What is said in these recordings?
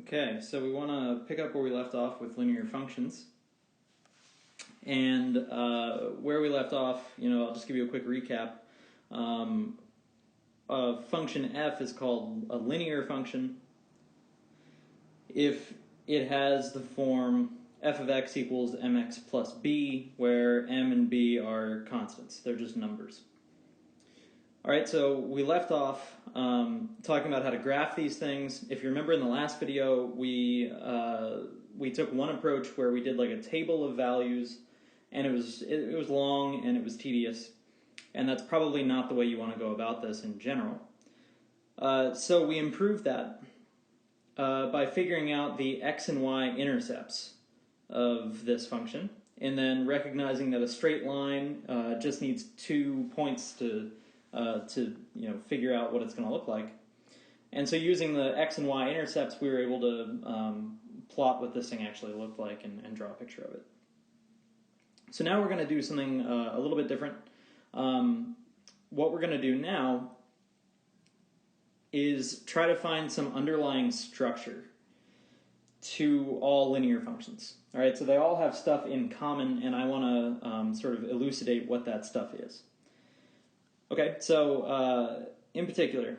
Okay, so we want to pick up where we left off with linear functions. And where we left off, I'll just give you a quick recap. A function f is called a linear function if it has the form f of x equals mx plus b, where m and b are constants. They're just numbers. Alright, so we left off talking about how to graph these things. If you remember in the last video, we took one approach where we did like a table of values, and it was long and it was tedious, and that's probably not the way you want to go about this in general. So we improved that by figuring out the x and y intercepts of this function, and then recognizing that a straight line just needs 2 points to figure out what it's going to look like. And so using the x and y intercepts, we were able to plot what this thing actually looked like and draw a picture of it. So now we're going to do something a little bit different. What we're going to do now is try to find some underlying structure to all linear functions. All right, so they all have stuff in common, and I want to sort of elucidate what that stuff is. Okay, so in particular,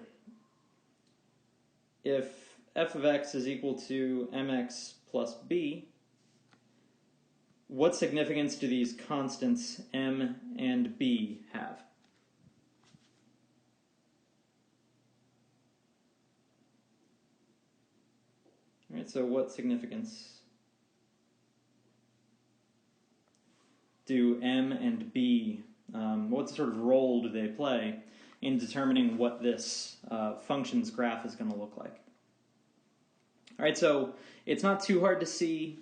if f of x is equal to mx plus b, what significance do these constants m and b have? All right, so what significance do m and b, what sort of role do they play in determining what this function's graph is going to look like? All right, so it's not too hard to see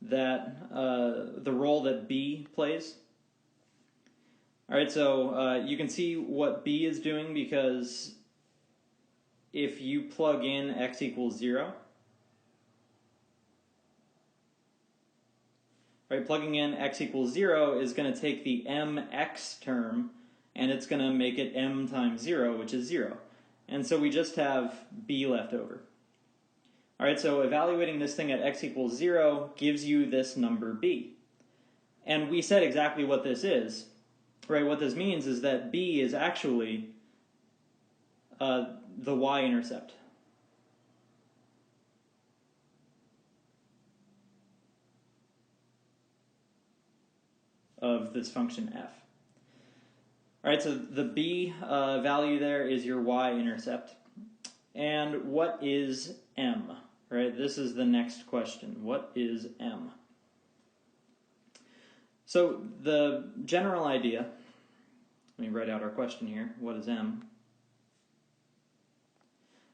that the role that b plays. All right, so you can see what b is doing, because if you plug in x equals 0, right, plugging in x equals 0 is going to take the mx term and it's going to make it m times 0, which is 0. And so we just have b left over. All right, so evaluating this thing at x equals 0 gives you this number b. And we said exactly what this is. Right, what this means is that b is actually the y-intercept. Of this function f. All right, so the b value there is your y-intercept. And what is m? Right, this is the next question. What is m? So the general idea, let me write out our question here. What is m?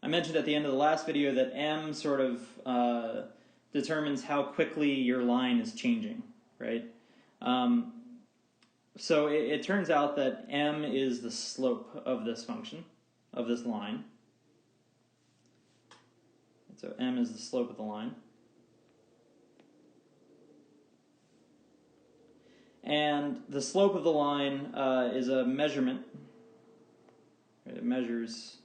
I mentioned at the end of the last video that m sort of determines how quickly your line is changing, right? So it turns out that m is the slope of this function, of this line. So m is the slope of the line. And the slope of the line is a measurement. It measures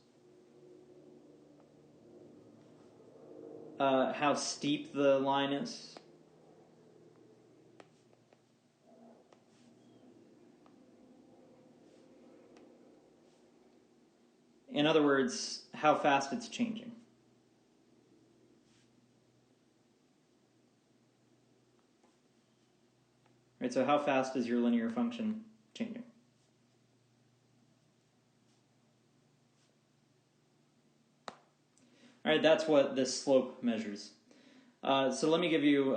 how steep the line is. In other words, how fast it's changing. Right, so how fast is your linear function changing? All right, that's what this slope measures. So let me give you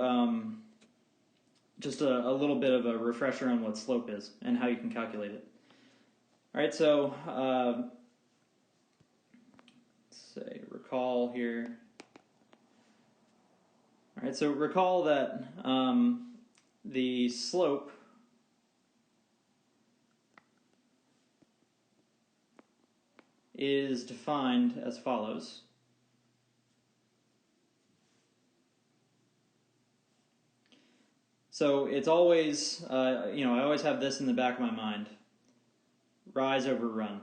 just a little bit of a refresher on what slope is and how you can calculate it. All right, so recall here. All right, so recall that the slope is defined as follows. So it's always, I always have this in the back of my mind. Rise over run.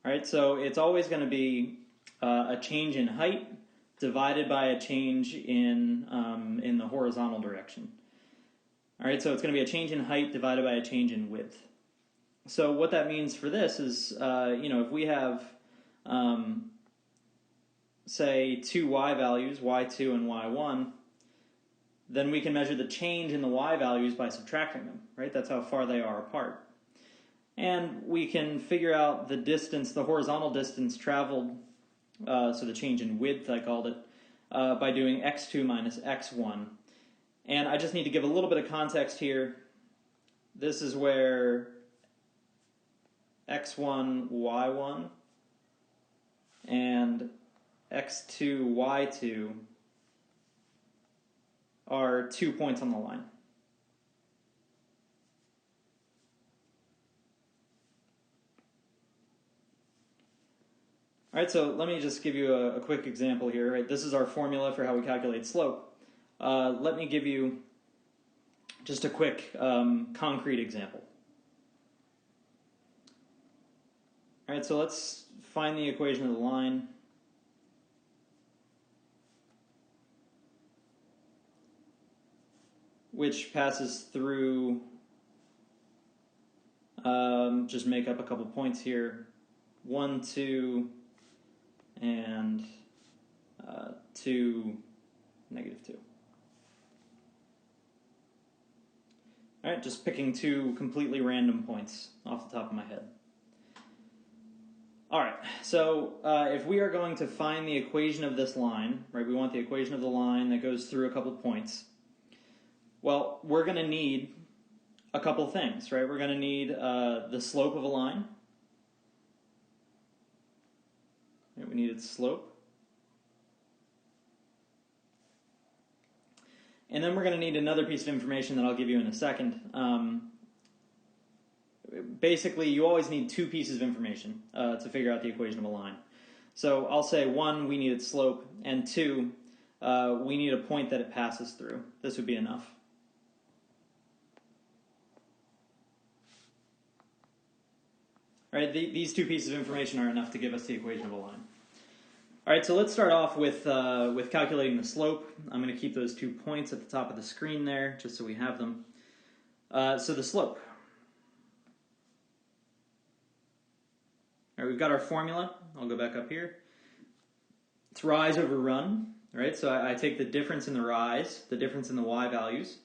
All right, so it's always going to be a change in height divided by a change in the horizontal direction. All right, so it's going to be a change in height divided by a change in width. So what that means for this is, if we have, say, two y values, y2 and y1, then we can measure the change in the y values by subtracting them, right? That's how far they are apart. And we can figure out the distance, the horizontal distance traveled, so the change in width, I called it, by doing x2 minus x1. And I just need to give a little bit of context here. This is where x1, y1, and x2, y2 are 2 points on the line. All right, so let me just give you a quick example here. Right, this is our formula for how we calculate slope. Let me give you just a quick concrete example. All right, so let's find the equation of the line. Which passes through, just make up a couple points here, 1, 2, and 2, negative 2. All right, just picking two completely random points off the top of my head. All right, so if we are going to find the equation of this line, right, we want the equation of the line that goes through a couple points. Well, we're going to need a couple things, right? We're going to need the slope of a line. Right, we need its slope. And then we're going to need another piece of information that I'll give you in a second. Basically, you always need two pieces of information to figure out the equation of a line. So I'll say, one, we need its slope, and two, we need a point that it passes through. This would be enough. All right, these two pieces of information are enough to give us the equation of a line. All right, so let's start off with calculating the slope. I'm going to keep those 2 points at the top of the screen there, just so we have them. So the slope. All right, we've got our formula. I'll go back up here. It's rise over run. All right, so I take the difference in the rise, the difference in the y values,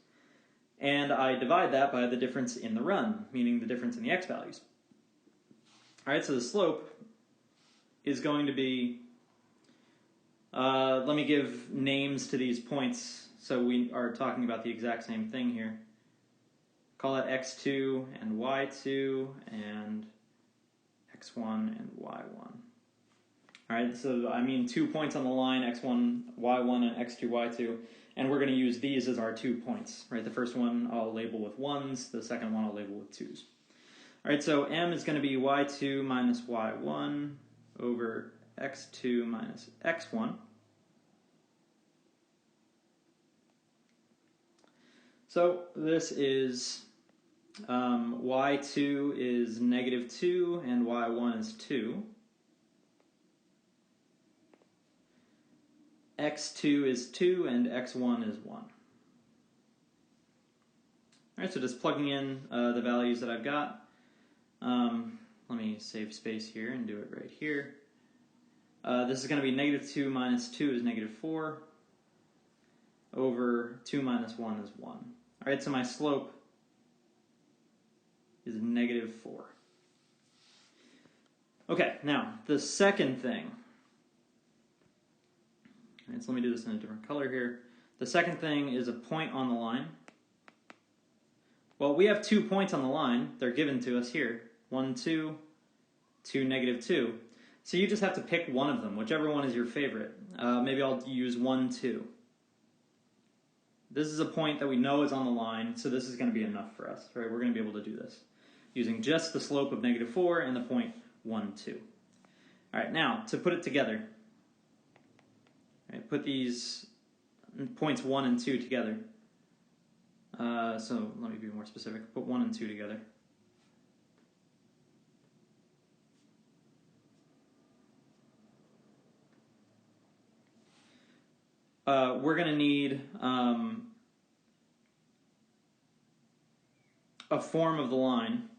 and I divide that by the difference in the run, meaning the difference in the x values. All right, so the slope is going to be, let me give names to these points so we are talking about the exact same thing here. Call it x2 and y2 and x1 and y1. All right, so I mean 2 points on the line, x1, y1, and x2, y2, and we're going to use these as our 2 points. Right, the first one I'll label with 1s, the second one I'll label with 2s. All right, so m is going to be y2 minus y1 over x2 minus x1. So this is y2 is negative 2 and y1 is 2. x2 is 2 and x1 is 1. All right, so just plugging in the values that I've got. Let me save space here and do it right here. This is going to be negative 2 minus 2 is negative 4 over 2 minus 1 is 1. All right, so my slope is negative 4. Okay, now the second thing. All right, so let me do this in a different color here. The second thing is a point on the line. Well, we have 2 points on the line. They're given to us here. 1, 2, 2, negative 2. So you just have to pick one of them, whichever one is your favorite. Maybe I'll use 1, 2. This is a point that we know is on the line, so this is going to be enough for us. Right? We're going to be able to do this using just the slope of negative 4 and the point 1, 2. All right, now to put it together. All right, put these points 1 and 2 together. So let me be more specific. Put 1 and 2 together. we're going to need a form of the line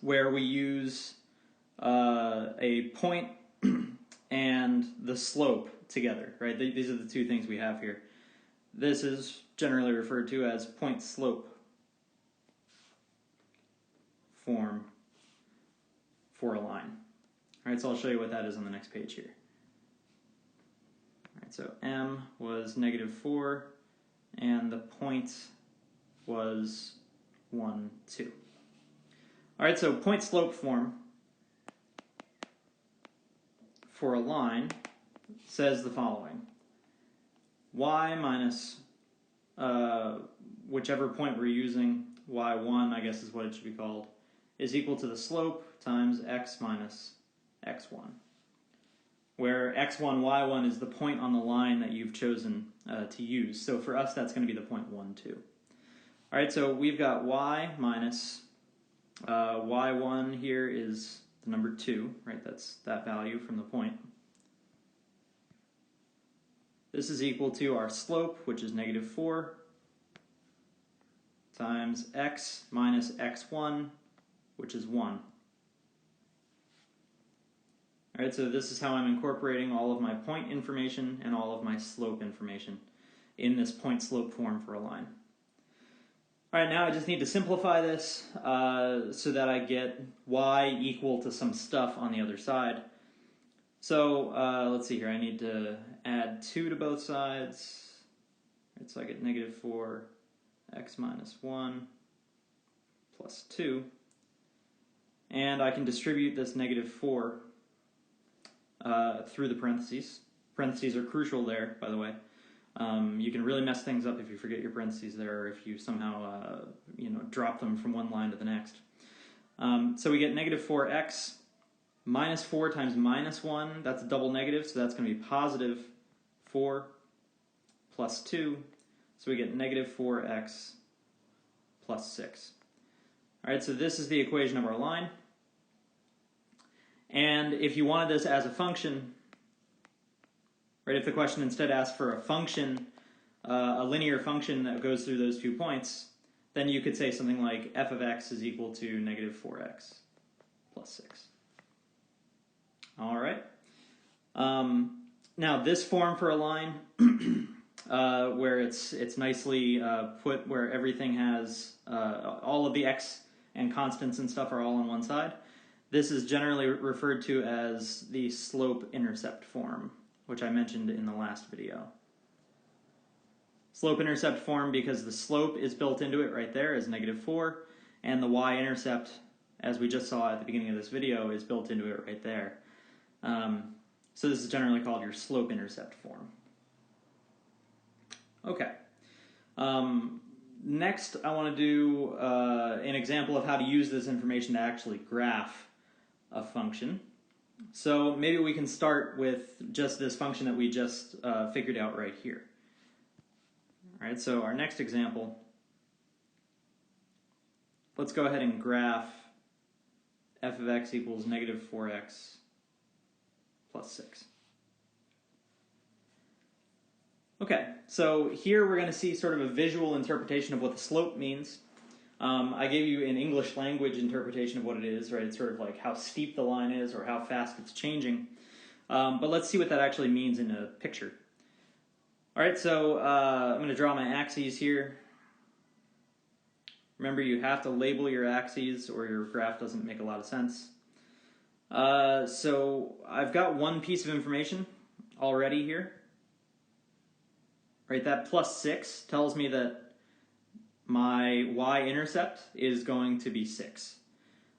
where we use a point and the slope together, right? These are the two things we have here. This is generally referred to as point-slope form for a line. All right, so I'll show you what that is on the next page here. All right, so m was -4, and the point was 1, 2. All right, so point-slope form for a line says the following. Y minus whichever point we're using, y1 I guess is what it should be called, is equal to the slope times x minus x1, where x1, y1 is the point on the line that you've chosen to use. So for us, that's going to be the point 1, 2. All right, so we've got y minus y1 here is the number 2, right? That's that value from the point. This is equal to our slope, which is -4, times x minus x1, which is 1. All right, so this is how I'm incorporating all of my point information and all of my slope information in this point-slope form for a line. All right, now I just need to simplify this so that I get y equal to some stuff on the other side. So let's see here, I need to add 2 to both sides. Right, so I get -4 x minus 1 plus 2. And I can distribute this -4 through the parentheses. Parentheses are crucial there, by the way. You can really mess things up if you forget your parentheses there, or if you somehow drop them from one line to the next. So we get -4x minus 4 times -1. That's a double negative, so that's going to be +4 plus 2. So we get -4x plus 6. All right, so this is the equation of our line. And if you wanted this as a function, right, if the question instead asked for a function, a linear function that goes through those 2 points, then you could say something like f of x is equal to -4x plus 6. All right. Now this form for a line, where it's nicely put, where everything has all of the x and constants and stuff are all on one side. This is generally referred to as the slope-intercept form, which I mentioned in the last video. Slope-intercept form because the slope is built into it right there as -4, and the y-intercept, as we just saw at the beginning of this video, is built into it right there. So this is generally called your slope-intercept form. Okay. Next, I want to do an example of how to use this information to actually graph a function. So maybe we can start with just this function that we just figured out right here. All right, so our next example, let's go ahead and graph f of x equals -4x plus 6. Okay, so here we're going to see sort of a visual interpretation of what the slope means. I gave you an English language interpretation of what it is, right? It's sort of like how steep the line is or how fast it's changing. But let's see what that actually means in a picture. All right, so I'm going to draw my axes here. Remember, you have to label your axes or your graph doesn't make a lot of sense. So I've got one piece of information already here. Right, that +6 tells me that my y-intercept is going to be 6.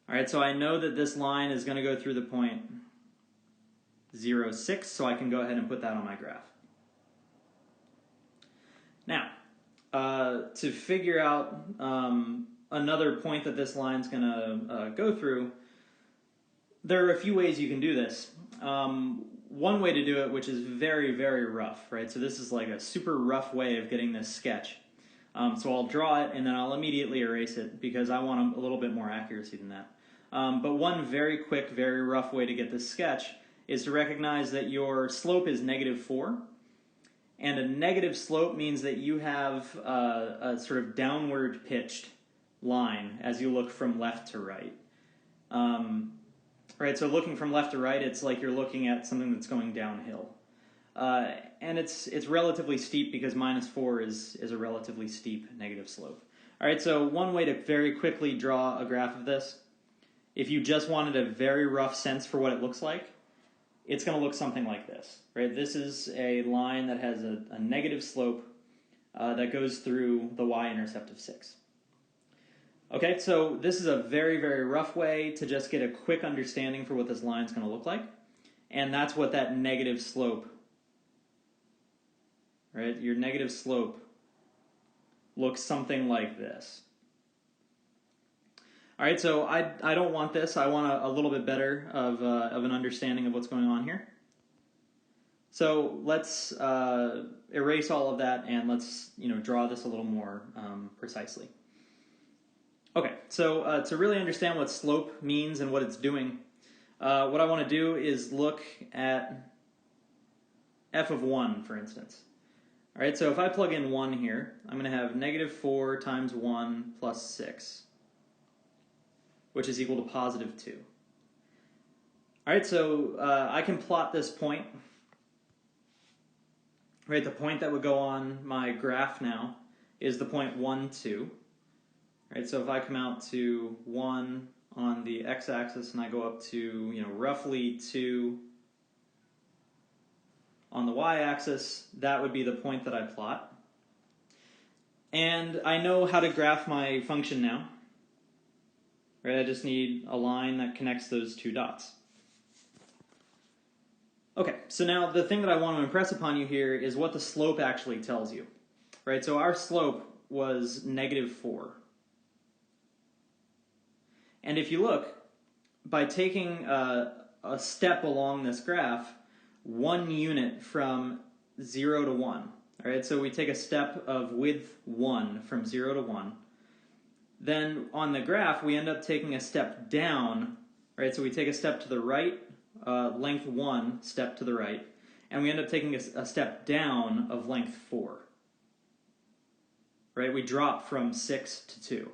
All right, so I know that this line is going to go through the point 0, 6, so I can go ahead and put that on my graph. Now, to figure out another point that this line's going to go through, there are a few ways you can do this. One way to do it, which is very, very rough, right? So this is like a super rough way of getting this sketch. So I'll draw it and then I'll immediately erase it because I want a little bit more accuracy than that. But one very quick, very rough way to get this sketch is to recognize that your slope is -4 And a negative slope means that you have a sort of downward pitched line as you look from left to right. Right, so looking from left to right, it's like you're looking at something that's going downhill. And it's relatively steep because -4 is a relatively steep negative slope. All right, so one way to very quickly draw a graph of this, if you just wanted a very rough sense for what it looks like, it's going to look something like this. Right, this is a line that has a negative slope that goes through the y-intercept of 6. Okay, so this is a very, very rough way to just get a quick understanding for what this line is going to look like. And that's what that negative slope, right? Your negative slope looks something like this. All right, so I don't want this. I want a little bit better of an understanding of what's going on here. So let's erase all of that and let's draw this a little more precisely. Okay, so to really understand what slope means and what it's doing, what I want to do is look at f of 1, for instance. All right, so if I plug in 1 here, I'm going to have -4 times 1 plus 6, which is equal to +2. All right, so I can plot this point. Right, the point that would go on my graph now is the point 1, 2. Right, so if I come out to 1 on the x-axis and I go up to roughly 2 on the y-axis, that would be the point that I plot. And I know how to graph my function now. Right, I just need a line that connects those two dots. Okay, so now the thing that I want to impress upon you here is what the slope actually tells you. Right, so our slope was -4. And if you look, by taking a step along this graph, 1 unit from 0 to 1, all right, so we take a step of width 1 from 0 to 1, then on the graph we end up taking a step down, right, so we take a step to the right, length 1, step to the right, and we end up taking a step down of length 4, right, we drop from 6 to 2.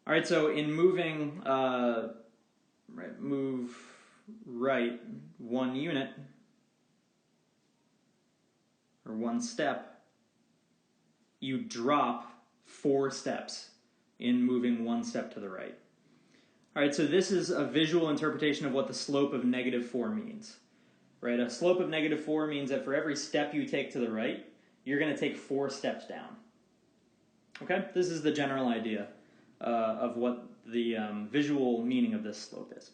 All right, so in moving, move right 1 unit, or 1 step, you drop 4 steps in moving 1 step to the right. All right, so this is a visual interpretation of what the slope of -4 means. Right, a slope of -4 means that for every step you take to the right, you're going to take 4 steps down. Okay, this is the general idea of what the visual meaning of this slope is.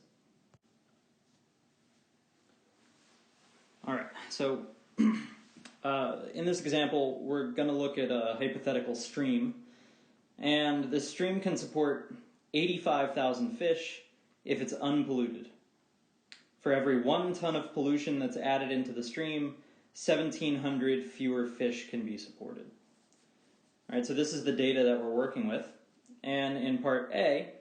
All right, so in this example, we're going to look at a hypothetical stream, and the stream can support 85,000 fish if it's unpolluted. For every 1 ton of pollution that's added into the stream, 1,700 fewer fish can be supported. All right, so this is the data that we're working with. And in part A,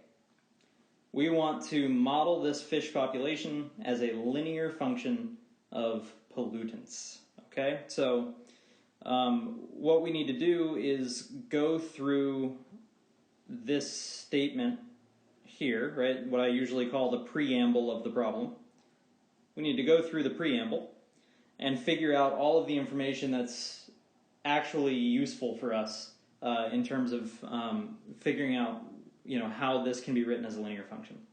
we want to model this fish population as a linear function of pollutants. Okay, so what we need to do is go through this statement here, right, what I usually call the preamble of the problem. We need to go through the preamble and figure out all of the information that's actually useful for us in terms of figuring out, how this can be written as a linear function.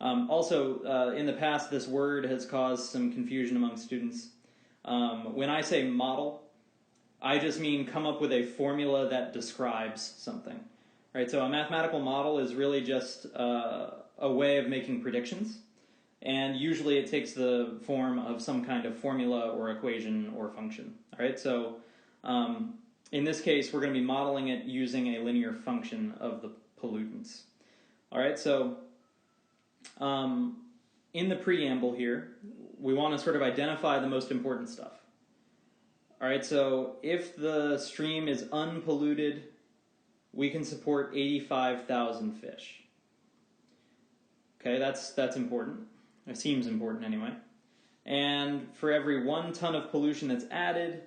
Also, in the past, this word has caused some confusion among students. When I say model, I just mean come up with a formula that describes something. Right? So a mathematical model is really just a way of making predictions. And usually it takes the form of some kind of formula or equation or function. All right, so in this case, we're going to be modeling it using a linear function of the pollutants. All right, so in the preamble here, we want to sort of identify the most important stuff. All right, so if the stream is unpolluted, we can support 85,000 fish. Okay, that's important. It seems important anyway. And for every 1 ton of pollution that's added,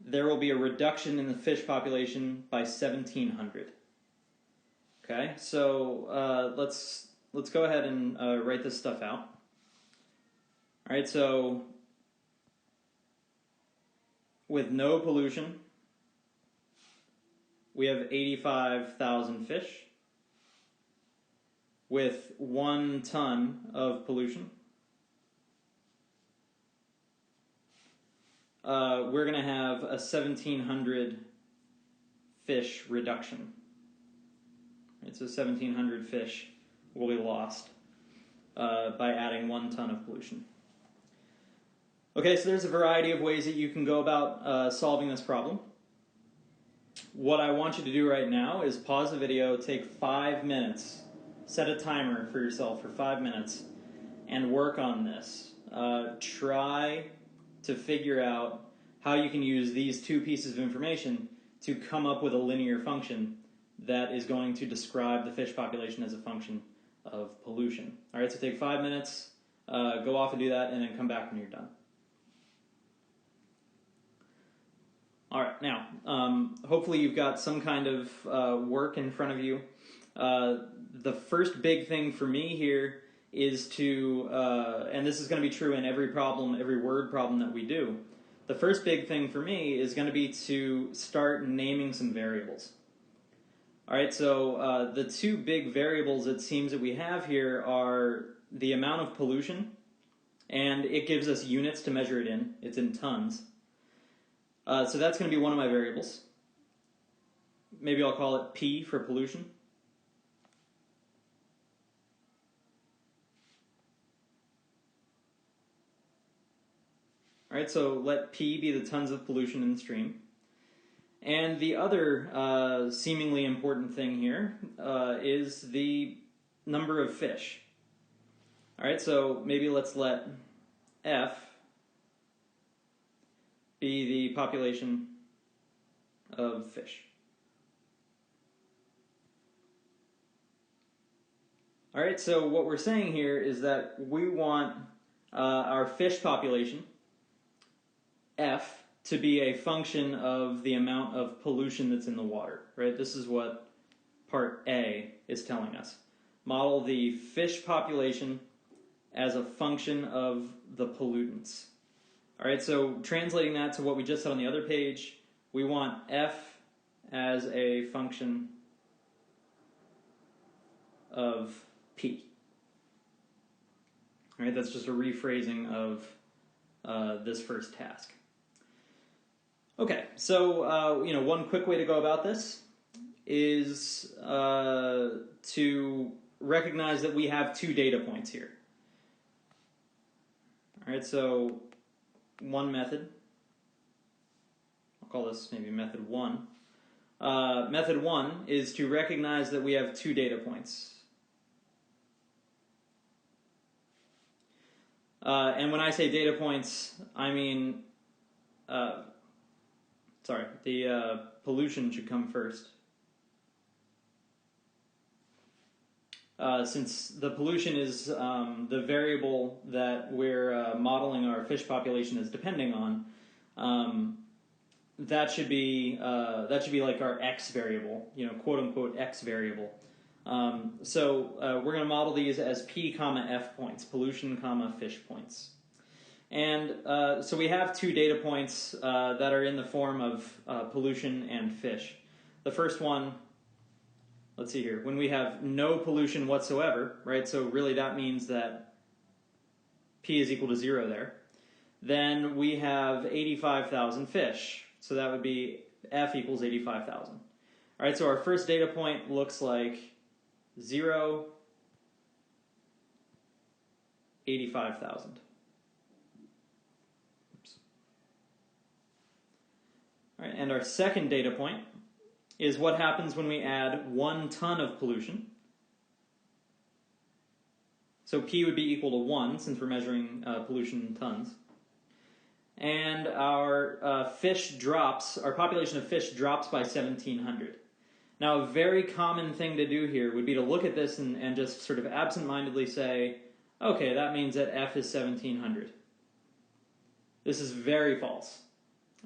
there will be a reduction in the fish population by 1,700. Okay, so let's go ahead and write this stuff out. All right, so with no pollution, we have 85,000 fish. With 1 ton of pollution, we're going to have a 1,700 fish reduction. Right, so 1,700 fish will be lost by adding 1 ton of pollution. Okay, so there's a variety of ways that you can go about solving this problem. What I want you to do right now is pause the video, take 5 minutes, set a timer for yourself for 5 minutes, and work on this. Try to figure out how you can use these 2 pieces of information to come up with a linear function that is going to describe the fish population as a function of pollution. All right, so take 5 minutes, go off and do that, and then come back when you're done. All right, now, hopefully you've got some kind of work in front of you. The first big thing for me here is to, and this is going to be true in every problem, every word problem that we do, the first big thing for me is going to be to start naming some variables. All right, so the 2 big variables it seems that we have here are the amount of pollution, and it gives us units to measure it in. It's in tons. So that's going to be one of my variables. Maybe I'll call it P for pollution. All right, so let P be the tons of pollution in the stream. And the other seemingly important thing here is the number of fish. All right, so maybe let's let F be the population of fish. All right, so what we're saying here is that we want our fish population, F, to be a function of the amount of pollution that's in the water, right? This is what part A is telling us. Model the fish population as a function of the pollutants. All right, so translating that to what we just said on the other page, we want F as a function of P. All right, that's just a rephrasing of this first task. Okay, so one quick way to go about this is to recognize that we have 2 data points here. All right, so one method, I'll call this maybe method 1. Method 1 is to recognize that we have 2 data points. And when I say data points, I mean, the pollution should come first. Since the pollution is the variable that we're modeling our fish population is depending on, that should be like our x variable, quote unquote x variable. So we're going to model these as P comma F points, pollution comma fish points. And so we have 2 data points that are in the form of pollution and fish. The first one, let's see here, when we have no pollution whatsoever, right, so really that means that P is equal to 0 there, then we have 85,000 fish. So that would be F equals 85,000. All right, so our first data point looks like 0, 85,000. All right, and our second data point is what happens when we add 1 ton of pollution. So P would be equal to 1 since we're measuring pollution in tons. And our fish drops, our population of fish drops by 1,700. Now, a very common thing to do here would be to look at this and just sort of absent-mindedly say, okay, that means that F is 1,700. This is very false.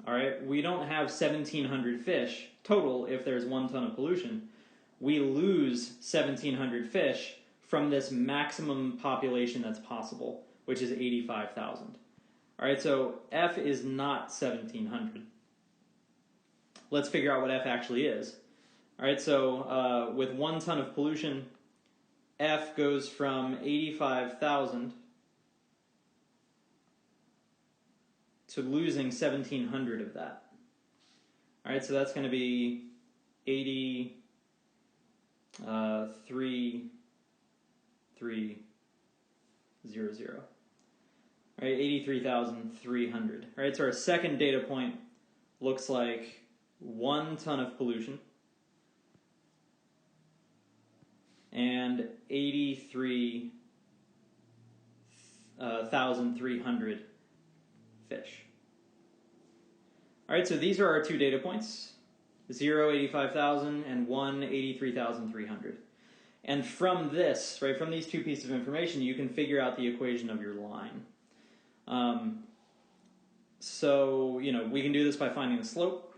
All right, we don't have 1,700 fish total if there's 1 ton of pollution. We lose 1,700 fish from this maximum population that's possible, which is 85,000. All right, so F is not 1,700. Let's figure out what F actually is. All right, so with 1 ton of pollution, F goes from 85,000 to losing 1,700 of that. All right, so that's going to be 83,300. All right, 83,300. All right, so our second data point looks like 1 ton of pollution and 83,300 fish. All right, so these are our 2 data points, 0, 85,000, and 1, 83,300. And from this, right, from these 2 pieces of information, you can figure out the equation of your line. So, we can do this by finding the slope.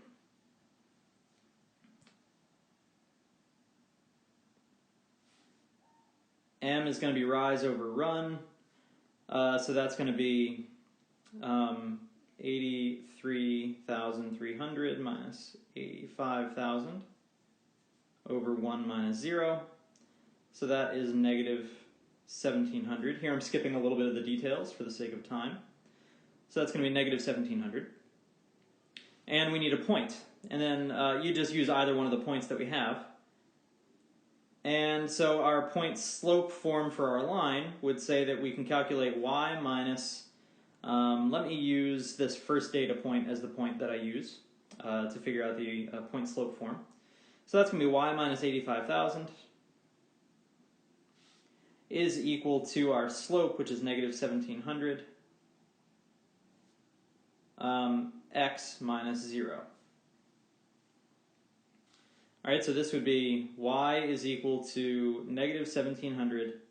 M is going to be rise over run, so that's going to be 83,300 minus 85,000 over 1 minus 0. So that is negative 1,700. Here I'm skipping a little bit of the details for the sake of time. So that's going to be negative 1,700. And we need a point. And then you just use either one of the points that we have. And so our point slope form for our line would say that we can calculate y minus, let me use this first data point as the point that I use to figure out the point slope form. So that's going to be y minus 85,000 is equal to our slope, which is negative 1,700, x minus 0. All right, so this would be y is equal to negative 1,700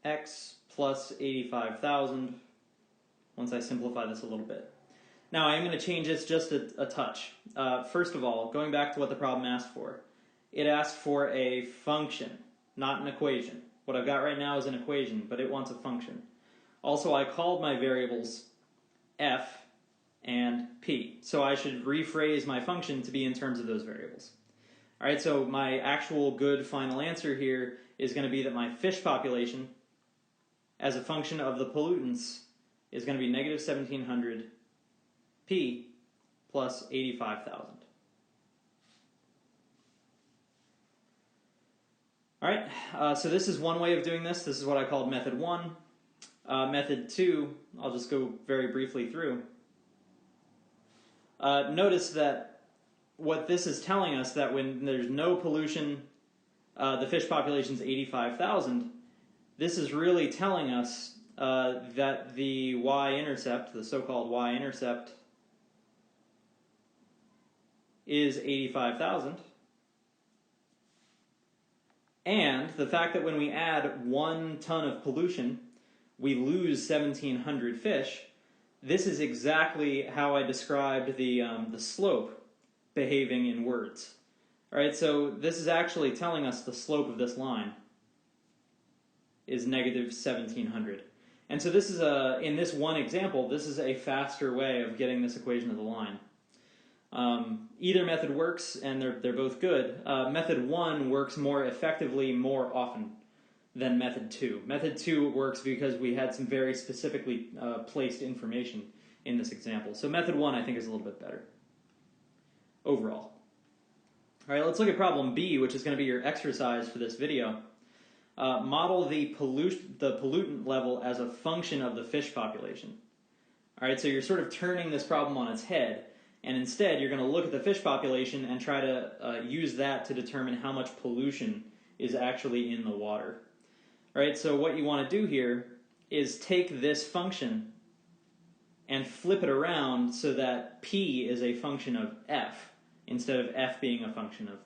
x plus 85,000 once I simplify this a little bit. Now I am going to change this just a touch. First of all, going back to what the problem asked for, it asked for a function, not an equation. What I've got right now is an equation, but it wants a function. Also, I called my variables f and p, so I should rephrase my function to be in terms of those variables. All right, so my actual good final answer here is going to be that my fish population, as a function of the pollutants, is going to be negative 1,700 p plus 85,000. All right, so this is one way of doing this. This is what I called method 1. Method 2, I'll just go very briefly through. Notice that what this is telling us, that when there's no pollution, the fish population is 85,000. This is really telling us that the y-intercept, the so-called y-intercept, is 85,000. And the fact that when we add 1 ton of pollution, we lose 1,700 fish, this is exactly how I described the slope behaving in words. All right, so this is actually telling us the slope of this line is negative 1,700. And so this is in this one example, this is a faster way of getting this equation of the line. Either method works, and they're both good. Method 1 works more effectively more often than method 2. Method 2 works because we had some very specifically placed information in this example. So method 1 I think is a little bit better overall. All right, let's look at problem B, which is going to be your exercise for this video. Model the pollutant level as a function of the fish population. All right, so you're sort of turning this problem on its head, and instead you're going to look at the fish population and try to use that to determine how much pollution is actually in the water. All right, so what you want to do here is take this function and flip it around so that p is a function of f, instead of f being a function of